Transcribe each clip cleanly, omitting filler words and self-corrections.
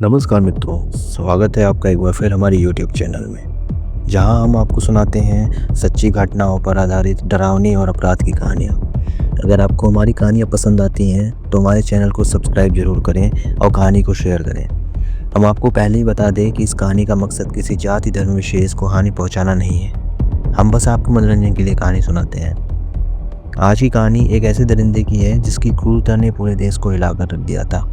नमस्कार मित्रों, स्वागत है आपका एक बार फिर हमारे YouTube चैनल में, जहां हम आपको सुनाते हैं सच्ची घटनाओं पर आधारित डरावनी और अपराध की कहानियां। अगर आपको हमारी कहानियां पसंद आती हैं तो हमारे चैनल को सब्सक्राइब जरूर करें और कहानी को शेयर करें। हम आपको पहले ही बता दें कि इस कहानी का मकसद किसी जाति धर्म विशेष को हानि पहुँचाना नहीं है। हम बस आपको मनोरंजन के लिए कहानी सुनाते हैं। आज की कहानी एक ऐसे दरिंदे की है जिसकी क्रूरता ने पूरे देश को हिलाकर रख दिया था।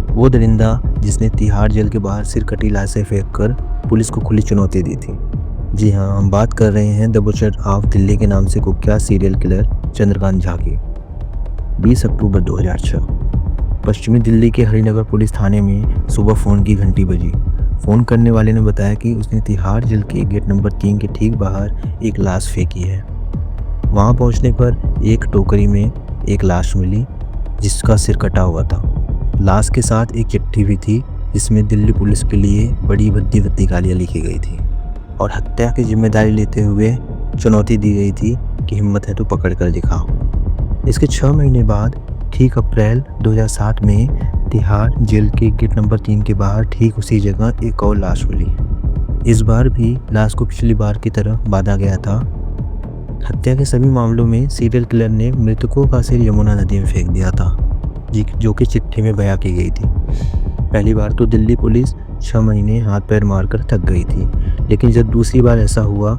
वो दरिंदा जिसने तिहाड़ जेल के बाहर सिर कटी लाशें फेंककर पुलिस को खुली चुनौती दी थी। जी हाँ, हम बात कर रहे हैं द बुचर ऑफ दिल्ली के नाम से कुख्यात सीरियल किलर चंद्रकांत झा की। 20 अक्टूबर 2006 पश्चिमी दिल्ली के हरिनगर पुलिस थाने में सुबह फ़ोन की घंटी बजी। फ़ोन करने वाले ने बताया कि उसने तिहाड़ जेल के गेट नंबर 3 के ठीक बाहर एक लाश फेंकी है। वहाँ पहुँचने पर एक टोकरी में एक लाश मिली जिसका सिर कटा हुआ था। लाश के साथ एक चिट्ठी भी थी जिसमें दिल्ली पुलिस के लिए बड़ी भद्दी भद्दी गालियाँ लिखी गई थी और हत्या की जिम्मेदारी लेते हुए चुनौती दी गई थी कि हिम्मत है तो पकड़ कर दिखाओ। इसके 6 महीने बाद ठीक अप्रैल 2007 में तिहाड़ जेल के गेट नंबर 3 के बाहर ठीक उसी जगह एक और लाश मिली। इस बार भी लाश को पिछली बार की तरह बांधा गया था। हत्या के सभी मामलों में सीरियल किलर ने मृतकों का सिर यमुना नदी में फेंक दिया था, जो कि चिट्ठी में बयां की गई थी। पहली बार तो दिल्ली पुलिस 6 महीने हाथ पैर मारकर थक गई थी, लेकिन जब दूसरी बार ऐसा हुआ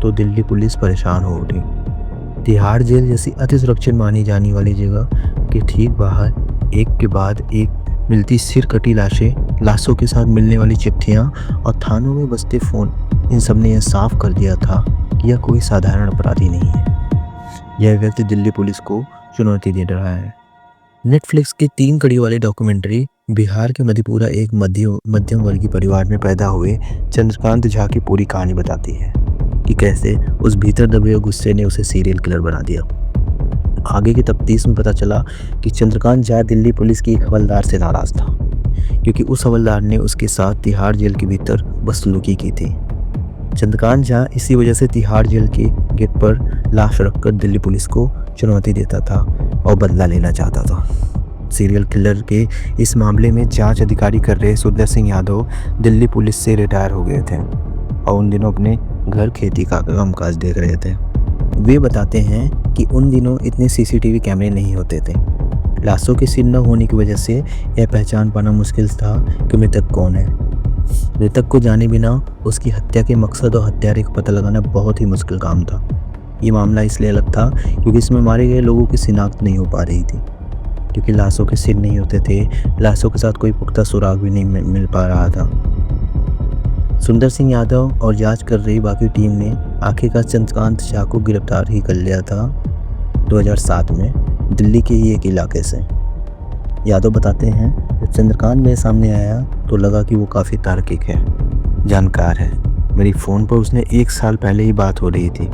तो दिल्ली पुलिस परेशान हो उठी। तिहाड़ जेल जैसी अति सुरक्षित मानी जाने वाली जगह के ठीक बाहर एक के बाद एक मिलती सिर कटी लाशों के साथ मिलने वाली चिट्ठियां और थानों में बजते फ़ोन, इन सब ने यह साफ कर दिया था कि यह कोई साधारण अपराधी नहीं है। यह व्यक्ति दिल्ली पुलिस को चुनौती दे रहा है। नेटफ्लिक्स की 3 कड़ी वाली डॉक्यूमेंट्री बिहार के मधेपुरा एक मध्यम वर्गीय परिवार में पैदा हुए चंद्रकांत झा की पूरी कहानी बताती है कि कैसे उस भीतर दबे हुए गुस्से ने उसे सीरियल किलर बना दिया। आगे की तफ्तीश में पता चला कि चंद्रकांत झा दिल्ली पुलिस की एक हवलदार से नाराज था, क्योंकि उस हवलदार ने उसके साथ तिहाड़ जेल के भीतर बदसलूकी की थी। चंद्रकांत झा इसी वजह से तिहाड़ जेल के गेट पर लाश रखकर दिल्ली पुलिस को चुनौती देता था और बदला लेना चाहता था। सीरियल किलर के इस मामले में जांच अधिकारी कर रहे सुंदर सिंह यादव दिल्ली पुलिस से रिटायर हो गए थे और उन दिनों अपने घर खेती का कामकाज देख रहे थे। वे बताते हैं कि उन दिनों इतने सीसीटीवी कैमरे नहीं होते थे। लाशों के सिर न होने की वजह से यह पहचान पाना मुश्किल था कि मृतक कौन है। मृतक को जाने बिना उसकी हत्या के मकसद और हत्यारे का पता लगाना बहुत ही मुश्किल काम था। ये मामला इसलिए अलग था क्योंकि इसमें मारे गए लोगों की शिनाख्त नहीं हो पा रही थी, क्योंकि लाशों के सिर नहीं होते थे। लाशों के साथ कोई पुख्ता सुराग भी नहीं मिल पा रहा था। सुंदर सिंह यादव और जांच कर रही बाकी टीम ने आखिरकार चंद्रकांत झा को गिरफ्तार ही कर लिया था 2007 में दिल्ली के ही एक इलाके से। यादव बताते हैं, जब चंद्रकांत मेरे सामने आया तो लगा कि वो काफ़ी तार्किक है, जानकार है। मेरी फ़ोन पर उसने 1 साल पहले ही बात हो रही थी,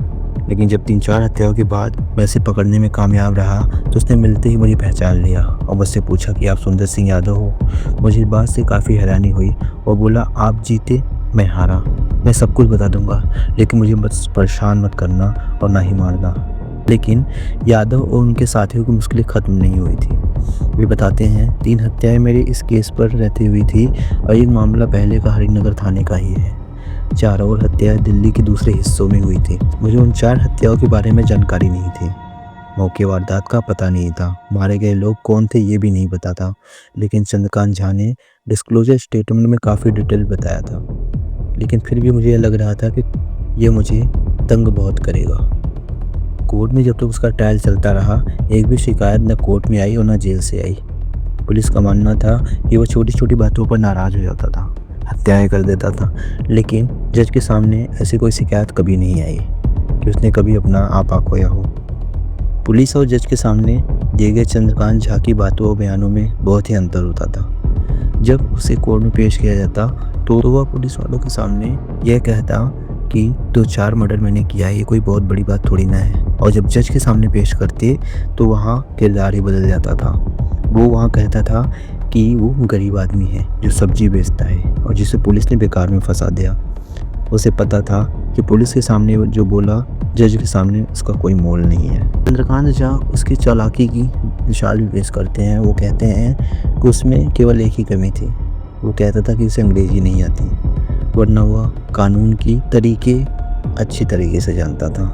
लेकिन जब 3-4 हत्याओं के बाद मैं इसे पकड़ने में कामयाब रहा तो उसने मिलते ही मुझे पहचान लिया और मुझसे पूछा कि आप सुंदर सिंह यादव हो। मुझे इस बात से काफ़ी हैरानी हुई और बोला, आप जीते मैं हारा, मैं सब कुछ बता दूंगा, लेकिन मुझे बस परेशान मत करना और ना ही मारना। लेकिन यादव और उनके साथियों की मुश्किलें ख़त्म नहीं हुई थी। वे बताते हैं, 3 हत्याएं मेरे इस केस पर रहती हुई थी और एक मामला पहले का हरिनगर थाने का ही है। 4 और हत्याएं दिल्ली के दूसरे हिस्सों में हुई थी। मुझे उन 4 हत्याओं के बारे में जानकारी नहीं थी। मौके वारदात का पता नहीं था। मारे गए लोग कौन थे ये भी नहीं पता था, लेकिन चंद्रकांत झा ने डिस्क्लोजर स्टेटमेंट में काफ़ी डिटेल बताया था। लेकिन फिर भी मुझे लग रहा था कि ये मुझे तंग बहुत करेगा। कोर्ट में जब तक उसका ट्रायल चलता रहा, एक भी शिकायत न कोर्ट में आई और न जेल से आई। पुलिस का मानना था कि वह छोटी छोटी बातों पर नाराज़ हो जाता था, हत्याएं कर देता था, लेकिन जज के सामने ऐसी कोई शिकायत कभी नहीं आई कि उसने कभी अपना आपा खोया हो। पुलिस और जज के सामने दिए गए चंद्रकांत झा की बातों और बयानों में बहुत ही अंतर होता था। जब उसे कोर्ट में पेश किया जाता तो वह पुलिस वालों के सामने यह कहता कि 2-4 मर्डर मैंने किया है, ये कोई बहुत बड़ी बात थोड़ी ना है। और जब जज के सामने पेश करते तो वहाँ किरदार ही बदल जाता था। वो वहाँ कहता था कि वो गरीब आदमी है जो सब्जी बेचता है और जिसे पुलिस ने बेकार में फंसा दिया। उसे पता था कि पुलिस के सामने जो बोला जज के सामने उसका कोई मोल नहीं है। चंद्रकांत झा उसकी चालाकी की मिसाल भी पेश करते हैं। वो कहते हैं कि उसमें केवल एक ही कमी थी, वो कहता था कि उसे अंग्रेज़ी नहीं आती, वरना वह कानून की तरीके अच्छी तरीके से जानता था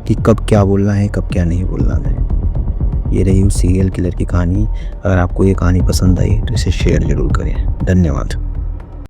कि कब क्या बोलना है, कब क्या नहीं बोलना है। ये रही उस सीरियल किलर की कहानी। अगर आपको ये कहानी पसंद आई तो इसे शेयर ज़रूर करें। धन्यवाद।